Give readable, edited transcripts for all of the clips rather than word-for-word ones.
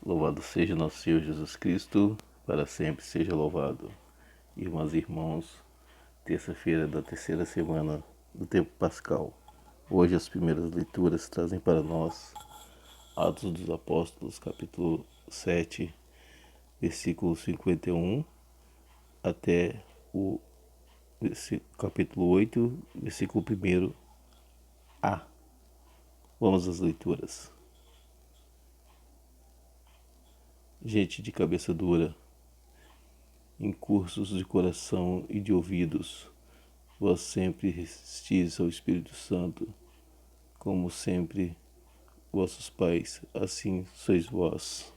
Louvado seja nosso Senhor Jesus Cristo, para sempre seja louvado. Irmãs e irmãos, terça-feira da terceira semana do tempo pascal. Hoje as primeiras leituras trazem para nós Atos dos Apóstolos, capítulo 7, versículo 51, até o capítulo 8, versículo 1a. Vamos às leituras. Gente de cabeça dura, incursos de coração e de ouvidos, vós sempre resistis ao Espírito Santo, como sempre vossos pais, assim sois vós.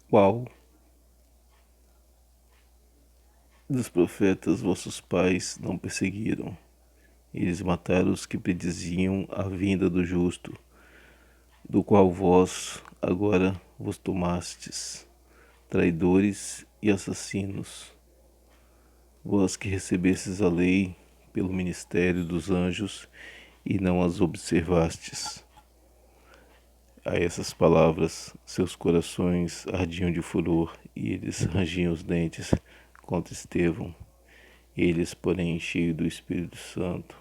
Qual dos profetas vossos pais não perseguiram? Eles mataram os que prediziam a vinda do justo, do qual vós agora vos tomastes, traidores e assassinos. Vós que recebestes a lei pelo ministério dos anjos e não as observastes. A essas palavras, seus corações ardiam de furor e eles rangiam os dentes contra Estevão. Eles, porém, cheios do Espírito Santo,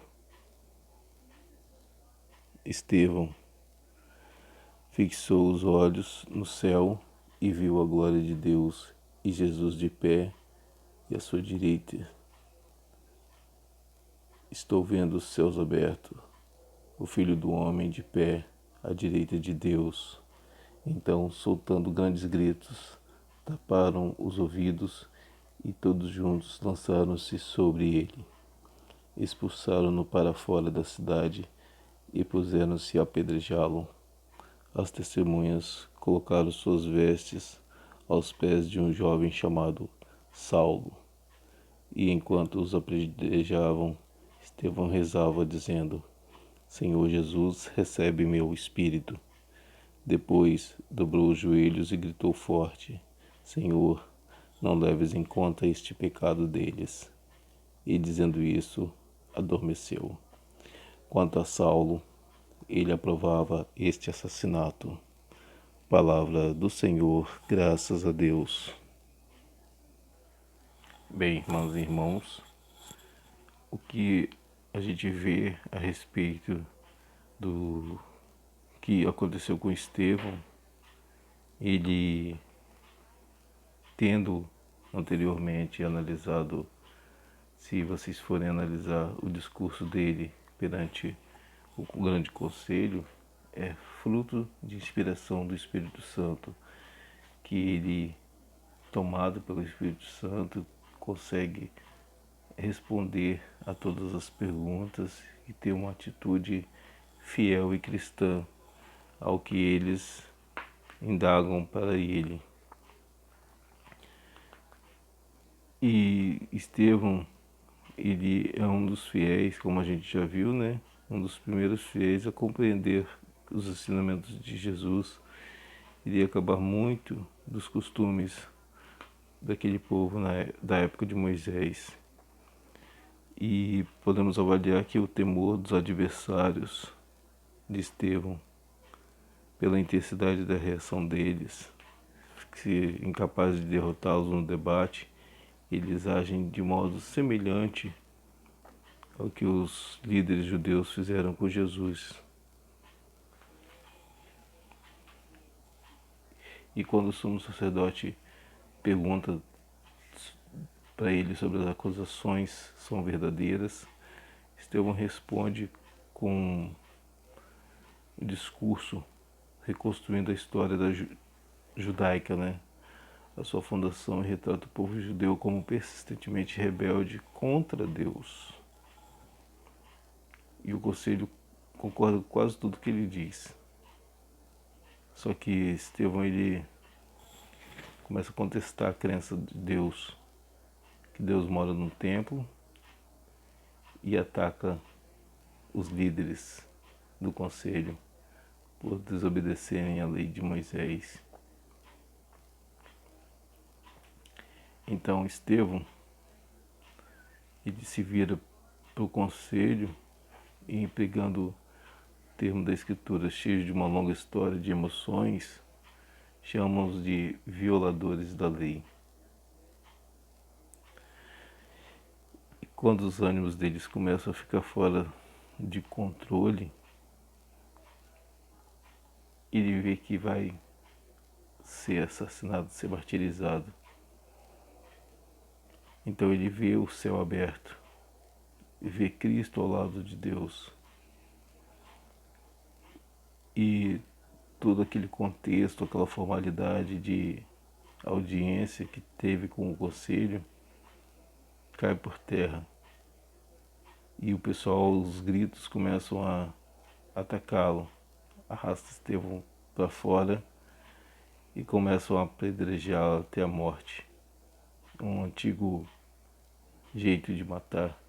Estevão fixou os olhos no céu e viu a glória de Deus e Jesus de pé e à sua direita. Estou vendo os céus abertos, o Filho do Homem de pé à direita de Deus. Então, soltando grandes gritos, taparam os ouvidos e todos juntos lançaram-se sobre ele. Expulsaram-no para fora da cidade e puseram-se a apedrejá-lo. As testemunhas colocaram suas vestes aos pés de um jovem chamado Saulo. E enquanto os apedrejavam, Estevão rezava, dizendo: Senhor Jesus, recebe meu espírito. Depois dobrou os joelhos e gritou forte: Senhor, não leves em conta este pecado deles. E dizendo isso, adormeceu. Quanto a Saulo, ele aprovava este assassinato. Palavra do Senhor, graças a Deus. Bem, irmãos e irmãos, o que a gente vê a respeito do que aconteceu com Estevão, ele tendo anteriormente analisado, se vocês forem analisar o discurso dele perante o grande conselho, é fruto de inspiração do Espírito Santo, que ele, tomado pelo Espírito Santo, consegue responder a todas as perguntas e ter uma atitude fiel e cristã ao que eles indagam para ele. E Estevão, ele é um dos fiéis, como a gente já viu, né? Um dos primeiros fiéis a compreender os ensinamentos de Jesus. Iria acabar muito dos costumes daquele povo da época de Moisés. E podemos avaliar que o temor dos adversários de Estevão, pela intensidade da reação deles, que incapazes de derrotá-los no debate, eles agem de modo semelhante ao que os líderes judeus fizeram com Jesus. E quando o sumo sacerdote pergunta para ele sobre as acusações são verdadeiras, Estevão responde com um discurso reconstruindo a história judaica, né? A sua fundação, e retrata o povo judeu como persistentemente rebelde contra Deus. E o conselho concorda com quase tudo que ele diz. Só que Estevão, ele começa a contestar a crença de Deus, que Deus mora no templo, e ataca os líderes do conselho por desobedecerem à lei de Moisés. Então Estevão, ele se vira para o conselho e empregando termo da Escritura cheio de uma longa história de emoções, chamam-os de violadores da lei. E quando os ânimos deles começam a ficar fora de controle, ele vê que vai ser assassinado, ser martirizado. Então ele vê o céu aberto, vê Cristo ao lado de Deus. E todo aquele contexto, aquela formalidade de audiência que teve com o conselho, cai por terra. E o pessoal, os gritos começam a atacá-lo. Arrasta Estevão para fora e começam a apedrejá-lo até a morte. Um antigo jeito de matar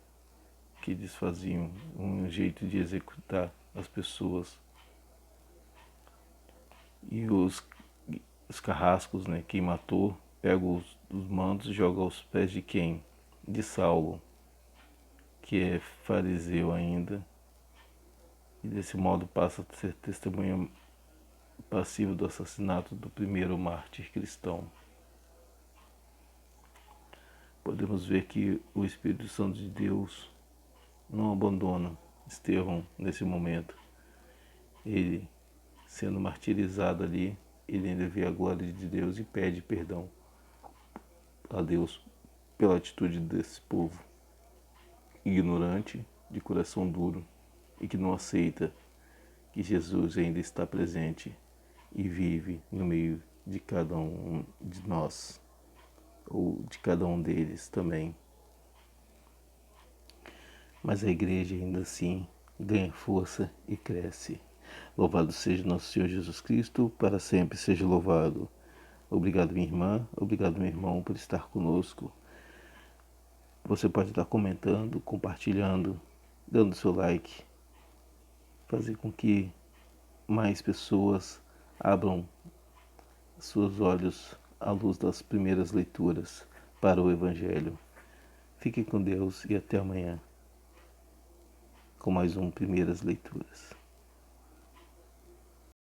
que eles faziam, um jeito de executar as pessoas. E os carrascos, né, quem matou, pega os mantos e joga aos pés de quem? De Saulo, que é fariseu ainda, e desse modo passa a ser testemunha passiva do assassinato do primeiro mártir cristão. Podemos ver que o Espírito Santo de Deus não abandona Estevão nesse momento. Ele, sendo martirizado ali, ele ainda vê a glória de Deus e pede perdão a Deus pela atitude desse povo ignorante, de coração duro e que não aceita que Jesus ainda está presente e vive no meio de cada um de nós, ou de cada um deles também. Mas a igreja ainda assim ganha força e cresce. Louvado seja nosso Senhor Jesus Cristo, para sempre seja louvado. Obrigado, minha irmã, obrigado, meu irmão, por estar conosco. Você pode estar comentando, compartilhando, dando seu like, fazer com que mais pessoas abram seus olhos à luz das primeiras leituras para o Evangelho. Fiquem com Deus e até amanhã com mais um Primeiras Leituras.